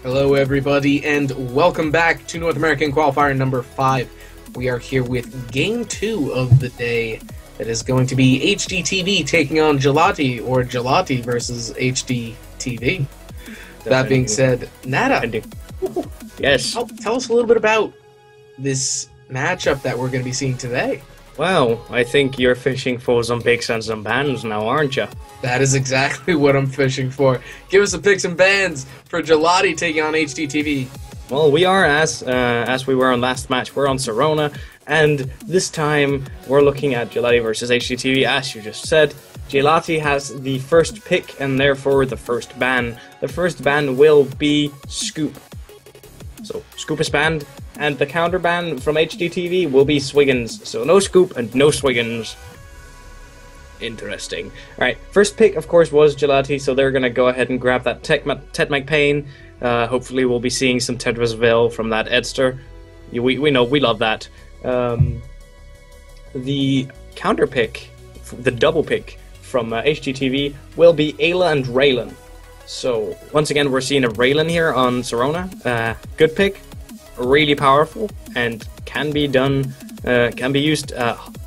Hello everybody and welcome back to North American Qualifier number 5. We are here with game 2 of the day. That is going to be HDTV taking on Gelati, or Gelati versus HDTV. That being said, Nada, yes. Tell us a little bit about this matchup that we're going to be seeing today. Well, I think you're fishing for some picks and some bans now, aren't you? That is exactly what I'm fishing for. Give us some picks and bans for Gelati taking on HDTV. Well, we are, as we were on last match, we're on Sirona, and this time we're looking at Gelati versus HDTV, as you just said. Gelati has the first pick, and therefore the first ban. The first ban will be Scoop. So, Scoop is banned, and the counter ban from HDTV will be Swiggins. So, no Scoop and no Swiggins. Interesting. Alright, first pick, of course, was Gelati, so they're going to go ahead and grab that Tet McPain. Hopefully we'll be seeing some Tetrisville from that Edster. We know, we love that. The counter pick, the double pick from HDTV will be Ayla and Raylan. So, once again, we're seeing a Raylan here on Sirona. Good pick, really powerful, and can be done, can be used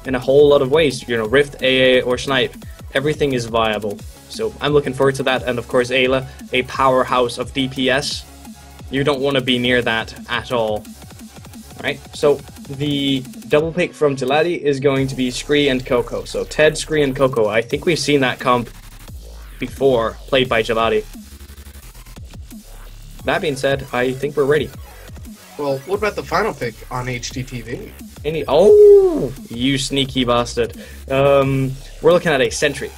in a whole lot of ways. You know, Rift, AA, or Snipe. Everything is viable. So, I'm looking forward to that. And, of course, Ayla, a powerhouse of DPS. You don't want to be near that at all. Alright, so the double pick from Gelati is going to be Scree and Coco. So, Ted, Scree, and Coco. I think we've seen that comp before, played by Gelati. That being said, I think we're ready. Well, what about the final pick on HDTV? Oh, you sneaky bastard. We're looking at a Sentry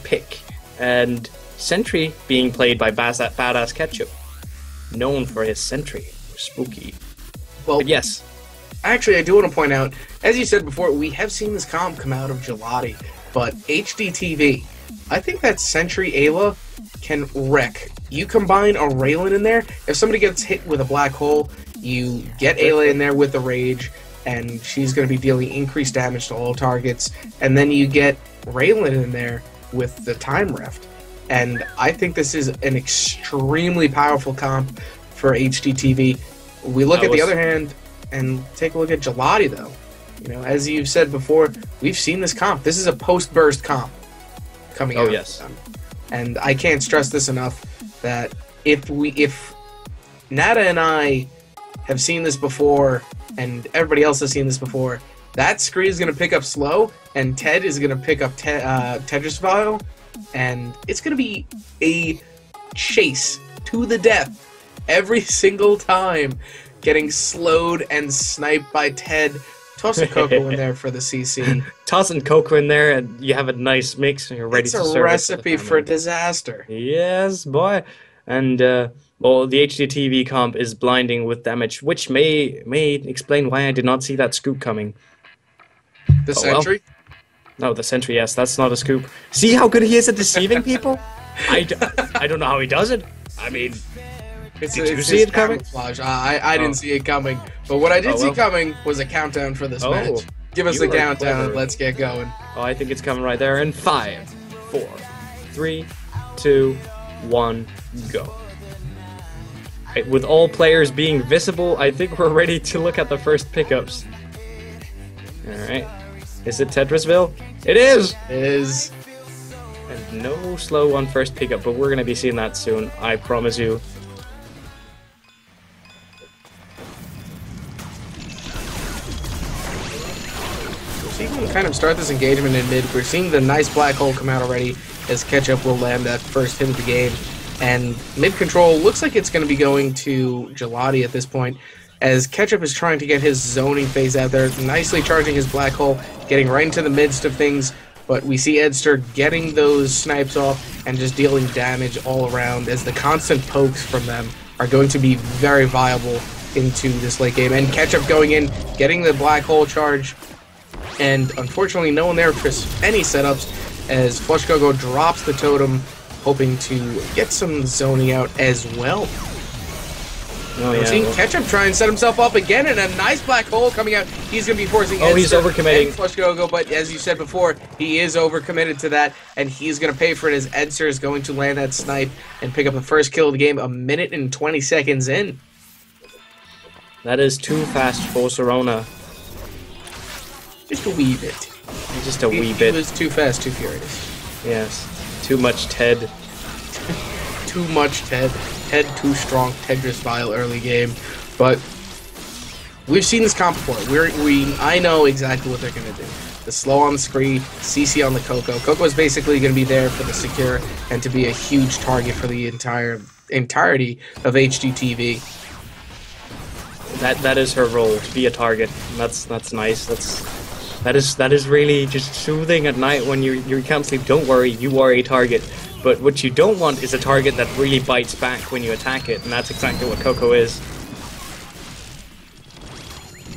pick, and Sentry being played by Badass Ketchup, known for his Sentry. Spooky. Well, but yes. Actually, I do want to point out, as you said before, we have seen this comp come out of Gelati, but HDTV, I think that Sentry Ayla can wreck. You combine a Raylan in there, if somebody gets hit with a black hole, you get Ayla in there with the Rage, and she's going to be dealing increased damage to all targets, and then you get Raylan in there with the Time Rift. And I think this is an extremely powerful comp for HDTV. We look at the other hand and take a look at Gelati, though. You know, as you've said before, we've seen this comp. This is a post-burst comp coming out. Oh, yes. And I can't stress this enough that if Nada and I have seen this before, and everybody else has seen this before, that Scree is going to pick up slow, and Ted is going to pick up Tetrisville, and it's going to be a chase to the death every single time, getting slowed and sniped by Ted. Toss a Coco in there for the CC. Tossing Coco in there, and you have a nice mix, and you're ready to serve. It's a recipe for disaster. Yes, boy. And well, the HDTV comp is blinding with damage, which may explain why I did not see that scoop coming. The Sentry? Well. No, the Sentry. Yes, that's not a scoop. See how good he is at deceiving people? I don't know how he does it. I mean, did you see it coming? I didn't see it coming, but what I did see coming was a countdown for this match. Give us the countdown and let's get going. Oh, I think it's coming right there in 5, 4, 3, 2, 1, go. Right, with all players being visible, I think we're ready to look at the first pickups. Alright. Is it Tetrisville? It is! It is. And no slow on first pickup, but we're going to be seeing that soon, I promise you. So you can kind of start this engagement in mid. We're seeing the nice black hole come out already as Ketchup will land that first hit of the game. And mid control looks like it's going to be going to Gelati at this point, as Ketchup is trying to get his zoning phase out there, nicely charging his black hole, getting right into the midst of things. But we see Edster getting those snipes off and just dealing damage all around, as the constant pokes from them are going to be very viable into this late game. And Ketchup going in, getting the black hole charge, and unfortunately no one there for any setups, as Flush Gogo drops the totem, hoping to get some zoning out as well. Oh, yeah. Seeing Ketchup try and set himself up again, and a nice black hole coming out. He's going to be forcing he's overcommitting. Flush Go-Go, but as you said before, he is overcommitted to that, and he's going to pay for it as Edster is going to land that snipe and pick up the first kill of the game a minute and 20 seconds in. That is too fast for Sirona. Just a wee bit. Just a wee bit. He was too fast, too furious. Yes. Too much Ted. Too much Ted. Ted too strong. Tedris Vile early game. But we've seen this comp before. I know exactly what they're going to do. The slow on the screen, CC on the Coco. Coco is basically going to be there for the secure and to be a huge target for the entirety of HDTV. That is her role, to be a target. That's nice. That is really just soothing at night when you can't sleep. Don't worry, you are a target. But what you don't want is a target that really bites back when you attack it, and that's exactly what Coco is.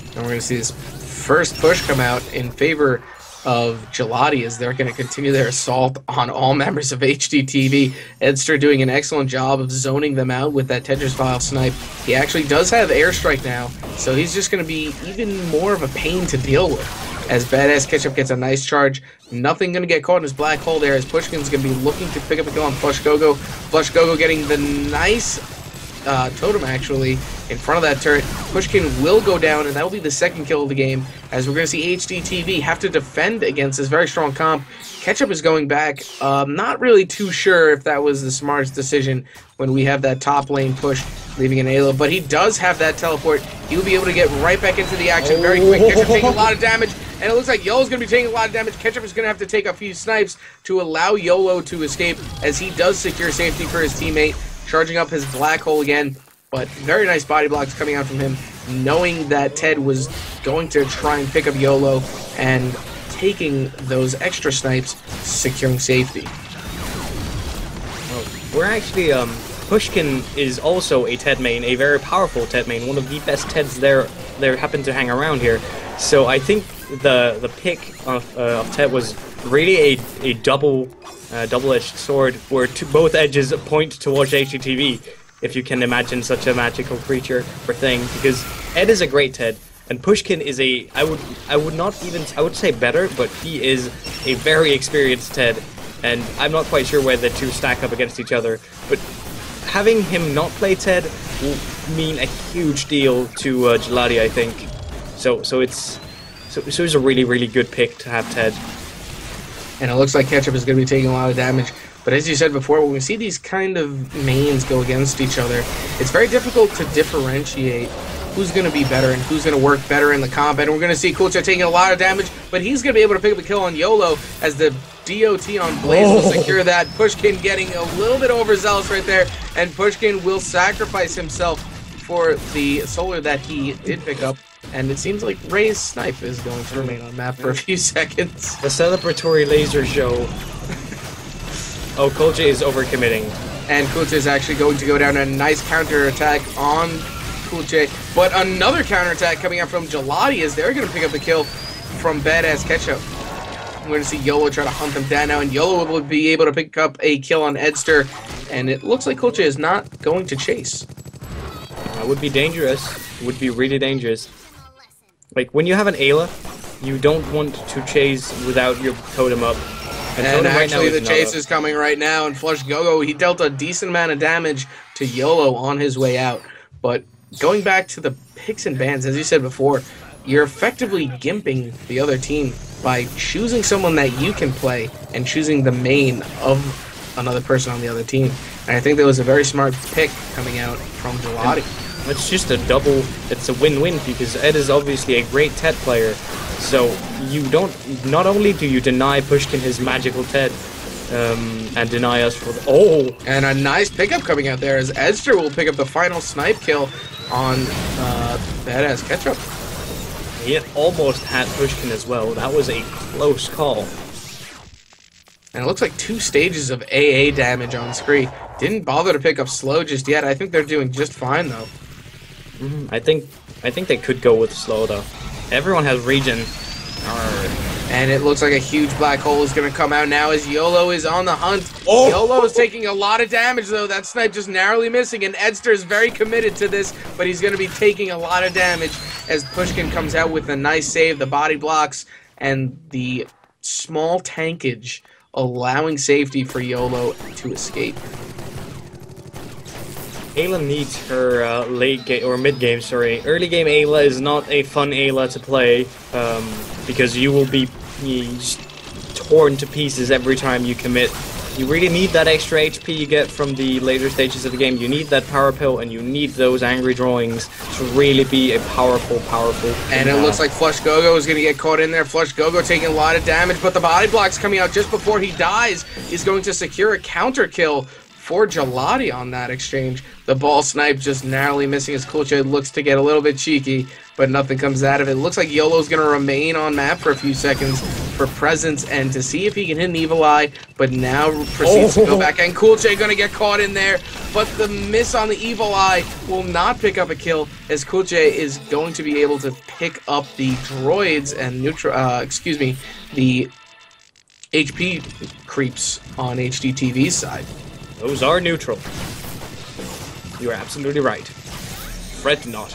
And we're going to see this first push come out in favor of Gelati as they're going to continue their assault on all members of HDTV. Edster doing an excellent job of zoning them out with that Tetris Vile snipe. He actually does have airstrike now, so he's just going to be even more of a pain to deal with. As Badass Ketchup gets a nice charge, nothing going to get caught in his black hole there as Pushkin's going to be looking to pick up a kill on Flush Go-Go. Flush Go-Go getting the nice totem actually in front of that turret. Pushkin will go down, and that will be the second kill of the game as we're going to see HDTV have to defend against this very strong comp. Ketchup is going back. Not really too sure if that was the smartest decision when we have that top lane push leaving an Ayla, but he does have that teleport. He'll be able to get right back into the action very quick. Ketchup taking a lot of damage, and it looks like YOLO's going to be taking a lot of damage. Ketchup is going to have to take a few snipes to allow YOLO to escape as he does secure safety for his teammate, charging up his black hole again. But very nice body blocks coming out from him, knowing that Ted was going to try and pick up YOLO and taking those extra snipes, securing safety. We're actually, Pushkin is also a Ted main, a very powerful Ted main, one of the best Teds there happen to hang around here. So I think the pick of Ted was really a double-edged sword where both edges point towards HDTV, if you can imagine such a magical creature or thing, because Ed is a great Ted, and Pushkin is I would say better, but he is a very experienced Ted, and I'm not quite sure where the two stack up against each other, but having him not play Ted will mean a huge deal to Gelati, I think. So it's a really, really good pick to have Ted. And it looks like Ketchup is going to be taking a lot of damage. But as you said before, when we see these kind of mains go against each other, it's very difficult to differentiate who's going to be better and who's going to work better in the comp. And we're going to see Kulcha taking a lot of damage, but he's going to be able to pick up a kill on YOLO as the DOT on Blaze will secure that. Pushkin getting a little bit overzealous right there, and Pushkin will sacrifice himself for the solar that he did pick up. And it seems like Ray's snipe is going to remain on map for a few seconds. The celebratory laser show. Oh, Kulcha is overcommitting. And Kulcha is actually going to go down a nice counter-attack on Kulcha. But another counter-attack coming out from Gelati as they're going to pick up the kill from Badass Ketchup. We're going to see YOLO try to hunt them down now, and YOLO will be able to pick up a kill on Edster. And it looks like Kulcha is not going to chase. That would be dangerous. It would be really dangerous. Like, when you have an Ayla, you don't want to chase without your totem up. And actually, the chase is coming right now, and Flush Go-Go, he dealt a decent amount of damage to YOLO on his way out. But going back to the picks and bans, as you said before, you're effectively gimping the other team by choosing someone that you can play and choosing the main of another person on the other team. And I think that was a very smart pick coming out from Gelati. It's just a double, it's a win-win because Ed is obviously a great Ted player. So you not only do you deny Pushkin his magical Ted, and deny us for the, and a nice pickup coming out there as Edster will pick up the final snipe kill on Badass Ketchup. He almost had Pushkin as well. That was a close call. And it looks like 2 stages of AA damage on screen. Didn't bother to pick up slow just yet. I think they're doing just fine though. I think they could go with slow though. Everyone has regen. And it looks like a huge black hole is going to come out now as YOLO is on the hunt. Oh. YOLO is taking a lot of damage, though. That snipe just narrowly missing, and Edster is very committed to this, but he's going to be taking a lot of damage as Pushkin comes out with a nice save. The body blocks and the small tankage allowing safety for YOLO to escape. Ayla needs her late game or mid game. Sorry, early game Ayla is not a fun Ayla to play because you will be torn to pieces every time you commit. You really need that extra HP you get from the later stages of the game. You need that power pill, and you need those angry drawings to really be a powerful. And it looks like Flush Gogo is going to get caught in there. Flush Gogo taking a lot of damage, but the body blocks coming out just before he dies. He's going to secure a counter kill for Gelati on that exchange. The ball snipe just narrowly missing as Kulche looks to get a little bit cheeky, but nothing comes out of it. Looks like YOLO's going to remain on map for a few seconds for presence and to see if he can hit an evil eye, but now proceeds to go back, and Kulche going to get caught in there, but the miss on the evil eye will not pick up a kill as Kulche is going to be able to pick up the droids and the HP creeps on HDTV's side. Those are neutral. You are absolutely right. Fret not.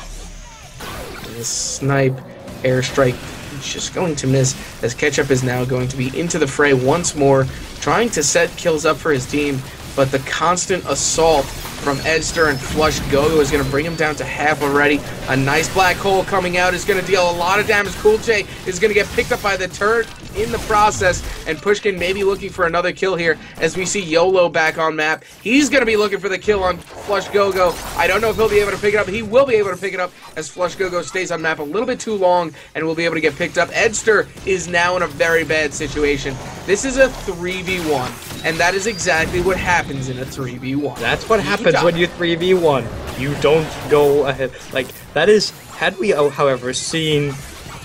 The snipe airstrike just going to miss as Ketchup is now going to be into the fray once more, trying to set kills up for his team, but the constant assault from Edster and Flush Gogo is going to bring him down to half already. A nice black hole coming out is going to deal a lot of damage. Kulche is going to get picked up by the turret in the process, and Pushkin may be looking for another kill here as we see YOLO back on map. He's going to be looking for the kill on Flush Gogo. I don't know if he'll be able to pick it up. He will be able to pick it up as Flush Gogo stays on map a little bit too long and will be able to get picked up. Edster is now in a very bad situation. This is a 3v1, and that is exactly what happens in a 3v1. That's what happens when you 3v1. You don't go ahead. Like, that is, had we, however, seen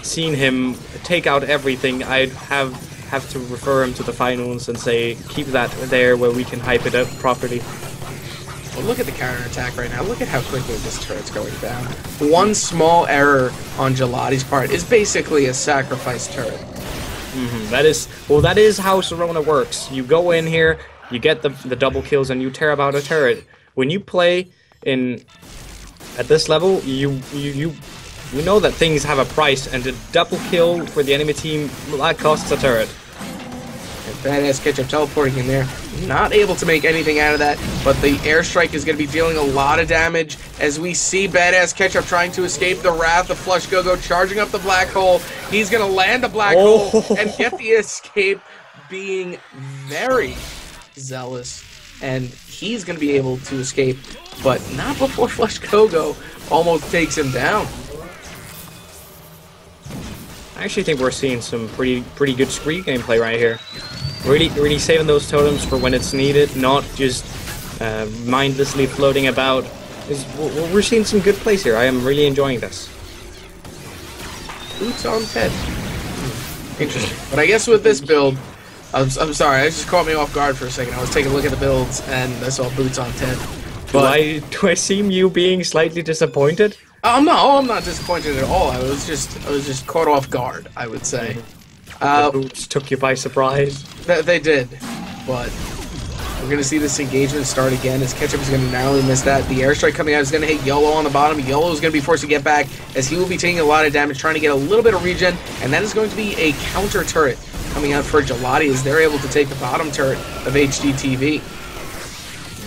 him take out everything, I'd have to refer him to the finals and say, keep that there where we can hype it up properly. Well, look at the counterattack right now. Look at how quickly this turret's going down. One small error on Gelati's part is basically a sacrifice turret. That is how Sirona works. You go in here, you get the double kills, and you tear about a turret. When you play at this level, you know that things have a price, and a double kill for the enemy team, that costs a turret. And Badass Ketchup teleporting in there, not able to make anything out of that, but the airstrike is going to be dealing a lot of damage as we see Badass Ketchup trying to escape the wrath of Flush Gogo, charging up the black hole. He's going to land the black hole and get the escape, being very zealous, and he's going to be able to escape, but not before Flush Gogo almost takes him down. I actually think we're seeing some pretty good Scree gameplay right here. Really saving those totems for when it's needed, not just mindlessly floating about. We're seeing some good plays here. I am really enjoying this. Boots on Ted. Interesting. But I guess with this build, I'm sorry, it just caught me off guard for a second. I was taking a look at the builds and I saw Boots on Ted. But do I seem you being slightly disappointed? No, I'm not disappointed at all. I was just caught off guard, I would say. The boots took you by surprise. They did, but we're going to see this engagement start again as Ketchup is going to narrowly miss that. The airstrike coming out is going to hit YOLO on the bottom. YOLO is going to be forced to get back as he will be taking a lot of damage, trying to get a little bit of regen, and that is going to be a counter turret coming out for Gelati as they're able to take the bottom turret of HDTV.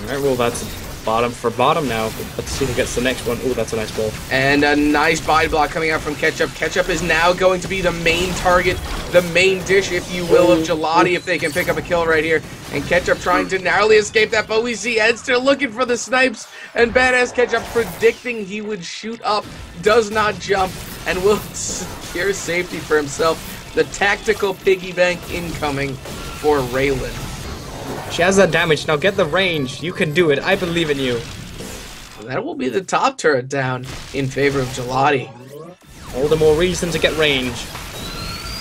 Alright, well that's bottom for bottom now. Let's see who gets the next one. Oh, that's a nice ball. And a nice body block coming out from Ketchup. Ketchup is now going to be the main target, the main dish, if you will, of Gelati if they can pick up a kill right here. And Ketchup trying to narrowly escape that, but we see Ed still looking for the snipes. And Badass Ketchup predicting he would shoot up, does not jump, and will secure safety for himself. The tactical piggy bank incoming for Raylan. She has that damage. Now get the range. You can do it. I believe in you. That will be the top turret down in favor of Gelati. All the more reason to get range.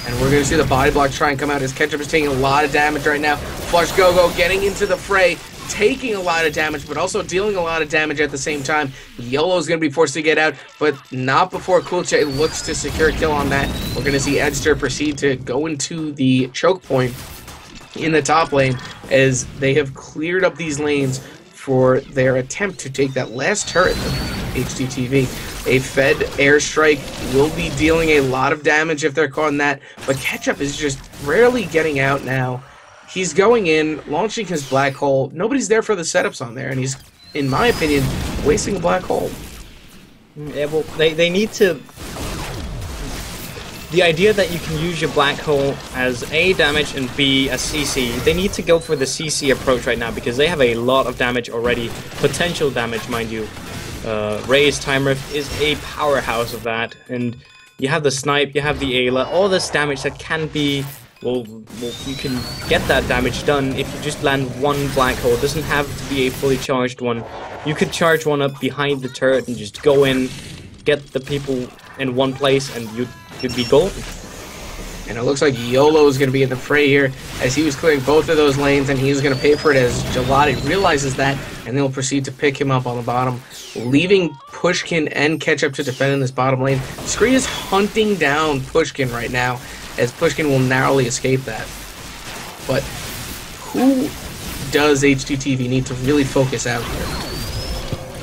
And we're going to see the body block try and come out as Ketchup is taking a lot of damage right now. Flush Gogo getting into the fray. taking a lot of damage, but also dealing a lot of damage at the same time. YOLO's going to be forced to get out, but not before Kulche looks to secure a kill on that. We're going to see Edster proceed to go into the choke point in the top lane as they have cleared up these lanes for their attempt to take that last turret of HDTV. A Fed airstrike will be dealing a lot of damage if they're caught in that, but Ketchup is just rarely getting out now. He's going in, launching his black hole. Nobody's there for the setups on there, and he's, in my opinion, wasting a black hole. Yeah, well, they need to... The idea that you can use your black hole as A, damage, and B, as CC, they need to go for the CC approach right now, because they have a lot of damage already. Potential damage, mind you. Ray's Time Rift is a powerhouse of that, and you have the Snipe, you have the Ayla, all this damage that can be... Well, you can get that damage done if you just land one black hole. It doesn't have to be a fully charged one. You could charge one up behind the turret and just go in, get the people in one place, and you'd be golden. And it looks like YOLO is going to be in the fray here as he was clearing both of those lanes, and he's going to pay for it as Gelati realizes that, and they'll proceed to pick him up on the bottom, leaving Pushkin and Ketchup to defend in this bottom lane. Scree is hunting down Pushkin right now, as Pushkin will narrowly escape that. But who does HDTV need to really focus out here?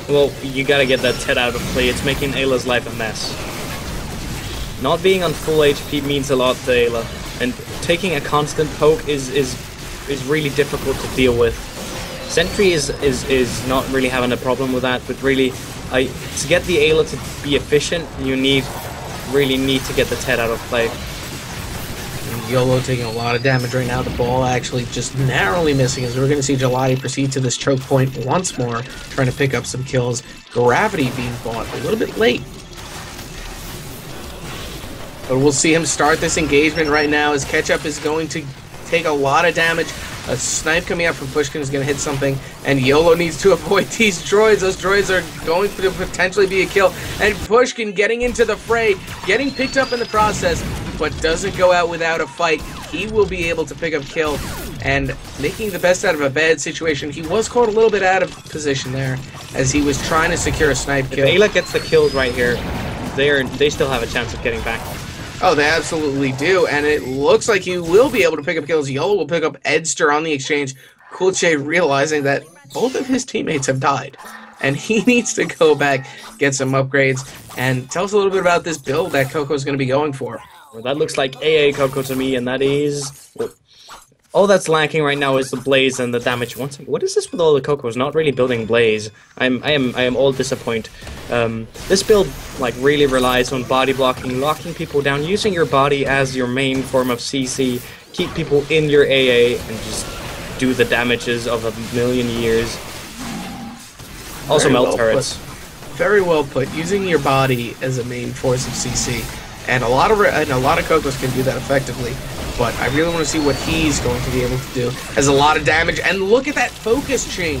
Well, you gotta get that Ted out of play. It's making Ayla's life a mess. Not being on full HP means a lot to Ayla, and taking a constant poke is really difficult to deal with. Sentry is not really having a problem with that, but really, to get the Ayla to be efficient, you really need to get the Ted out of play. YOLO taking a lot of damage right now. The ball actually just narrowly missing as we're going to see Gelati proceed to this choke point once more, trying to pick up some kills. Gravity being bought a little bit late. But we'll see him start this engagement right now as Ketchup is going to take a lot of damage. A snipe coming out from Pushkin is going to hit something, and YOLO needs to avoid these droids. Those droids are going to potentially be a kill, and Pushkin getting into the fray, getting picked up in the process, but doesn't go out without a fight. He will be able to pick up kill, and making the best out of a bad situation. He was caught a little bit out of position there, as he was trying to secure a snipe kill. If Ayla gets the kills right here, they still have a chance of getting back. Oh, they absolutely do, and it looks like he will be able to pick up kills. YOLO will pick up Edster on the exchange. Kulche realizing that both of his teammates have died, and he needs to go back, get some upgrades, and tell us a little bit about this build that Coco's going to be going for. Well, that looks like AA Coco to me, and that is... Well, all that's lacking right now is the Blaze and the damage. What is this with all the Cocos? Not really building Blaze. I am all disappointed. This build really relies on body blocking, locking people down, using your body as your main form of CC, keep people in your AA, and just do the damages of a million years. Also melt turrets. Very well put. Using your body as a main force of CC, and a lot of Cocos can do that effectively. But I really want to see what he's going to be able to do. Has a lot of damage, and look at that focus change.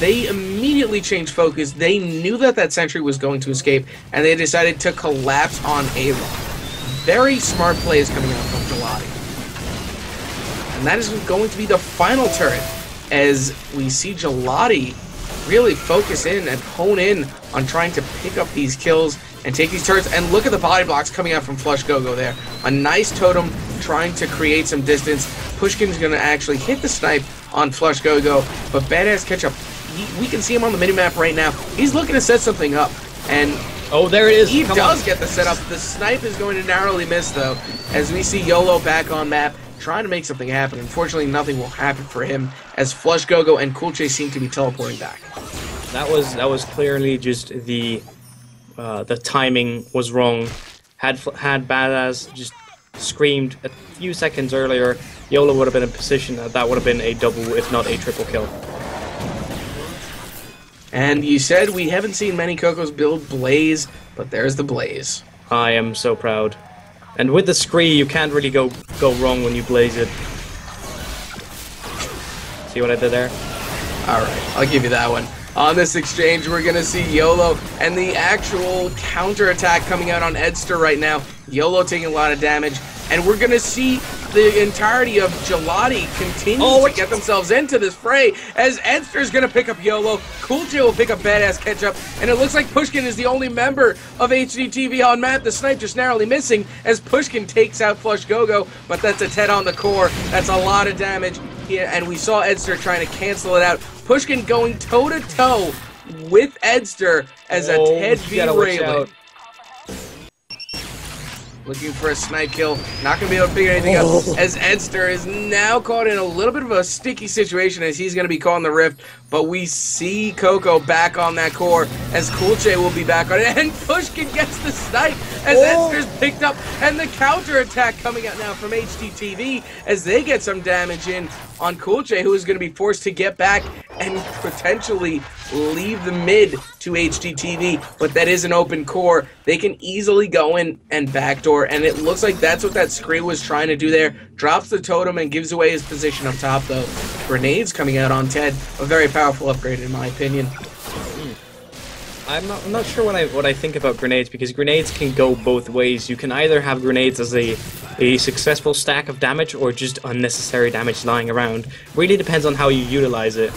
They immediately changed focus. They knew that that sentry was going to escape, and they decided to collapse on Ayla. Very smart plays coming out from Gelati. And that is going to be the final turret, as we see Gelati really focus in and hone in on trying to pick up these kills and take these turrets. And look at the body blocks coming out from Flush Gogo there. A nice totem trying to create some distance. Pushkin's going to actually hit the snipe on Flush Gogo, but Badass Ketchup, we can see him on the minimap right now. He's looking to set something up, and oh, there it is. He does get the setup. The snipe is going to narrowly miss, though, as we see YOLO back on map, trying to make something happen. Unfortunately, nothing will happen for him, as Flush Gogo and Kulche seem to be teleporting back. That was clearly just the timing was wrong. Had Badass just screamed a few seconds earlier, YOLO would have been in position. That would have been a double, if not a triple kill. And you said we haven't seen many Cocos build Blaze, but there's the Blaze. I am so proud. And with the Scree, you can't really go wrong when you Blaze it. See what I did there? Alright, I'll give you that one. On this exchange, we're going to see YOLO and the actual counterattack coming out on Edster right now. YOLO taking a lot of damage, and we're going to see the entirety of Gelati continue to get themselves into this fray as Edster's going to pick up YOLO, Cool J will pick up Badass Ketchup, and it looks like Pushkin is the only member of HDTV on map. The snipe just narrowly missing as Pushkin takes out Flush Go-Go, but that's a Ted on the core. That's a lot of damage. Yeah, and we saw Edster trying to cancel it out. Pushkin going toe-to-toe with Edster as a Ted v. Raylan. Looking for a snipe kill. Not going to be able to figure anything out as Edster is now caught in a little bit of a sticky situation as he's going to be caught in the rift. But we see Coco back on that core as Cool J will be back on it. And Pushkin gets the snipe as Edster's picked up. And the counter attack coming out now from HDTV as they get some damage in on Cool J, who is going to be forced to get back and potentially leave the mid to HDTV, but that is an open core. They can easily go in and backdoor, and it looks like that's what that Scree was trying to do there. Drops the totem and gives away his position up top, though. Grenades coming out on Ted, a very powerful upgrade in my opinion. I'm not sure what I think about grenades, because grenades can go both ways. You can either have grenades as a successful stack of damage or just unnecessary damage lying around. Really depends on how you utilize it.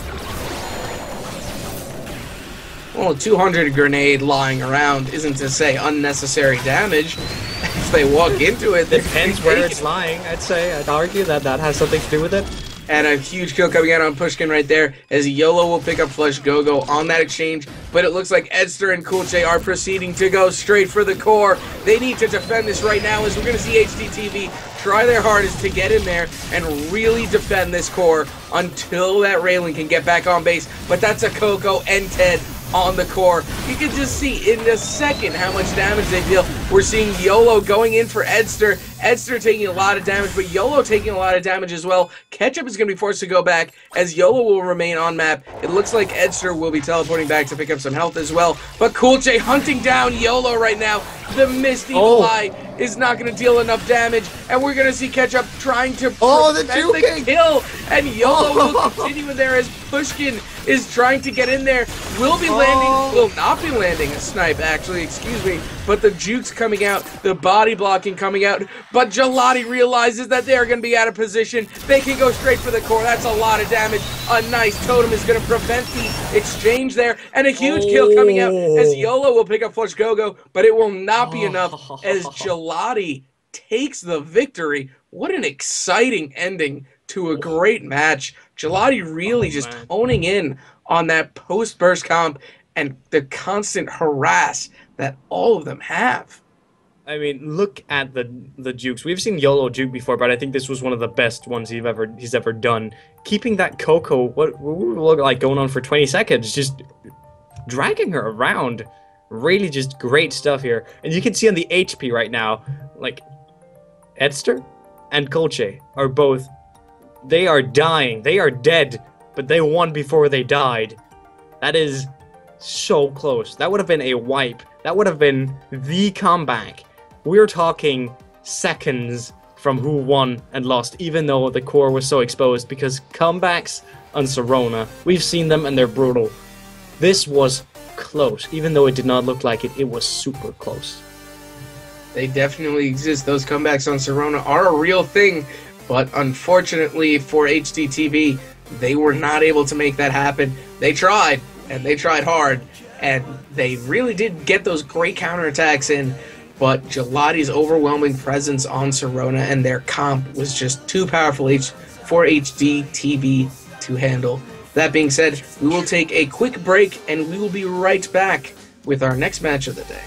Well, a 200 grenade lying around isn't to say unnecessary damage. If they walk into it, depends where it's lying. I'd argue that has something to do with it. And a huge kill coming out on Pushkin right there as YOLO will pick up Flush Go-Go on that exchange. But it looks like Edster and Cool J are proceeding to go straight for the core. They need to defend this right now as we're going to see HDTV try their hardest to get in there and really defend this core until that Raylan can get back on base. But that's a Coco and Ted on the core. You can just see in a second how much damage they deal. We're seeing YOLO going in for Edster. Edster taking a lot of damage, but YOLO taking a lot of damage as well. Ketchup is going to be forced to go back as YOLO will remain on map. It looks like Edster will be teleporting back to pick up some health as well. But Cool J hunting down YOLO right now. The Misty Fly is not going to deal enough damage, and we're going to see Ketchup trying to prevent the kill. And YOLO will continue in there as Pushkin is trying to get in there. Will be landing, will not be landing a snipe actually, excuse me. But the jukes coming out, the body blocking coming out. But Gelati realizes that they are going to be out of position. They can go straight for the core. That's a lot of damage. A nice totem is going to prevent the exchange there. And a huge kill coming out as YOLO will pick up Flush Go-Go. But it will not be enough as Gelati takes the victory. What an exciting ending to a great match. Gelati really just honing in on that post-burst comp and the constant harass that all of them have. I mean, look at the jukes. We've seen YOLO juke before, but I think this was one of the best ones he's ever done. Keeping that Coco, what look like going on for 20 seconds, just dragging her around. Really just great stuff here. And you can see on the HP right now, like, Edster and Colche are both, they are dying. They are dead, but they won before they died. That is so close. That would have been a wipe. That would have been the comeback. We're talking seconds from who won and lost, even though the core was so exposed, because comebacks on Sirona, we've seen them and they're brutal. This was close. Even though it did not look like it, it was super close. They definitely exist. Those comebacks on Sirona are a real thing, but unfortunately for HDTV, they were not able to make that happen. They tried, and they tried hard, and they really did get those great counterattacks in, but Gelati's overwhelming presence on Sirona and their comp was just too powerful for HDTV to handle. That being said, we will take a quick break, and we will be right back with our next match of the day.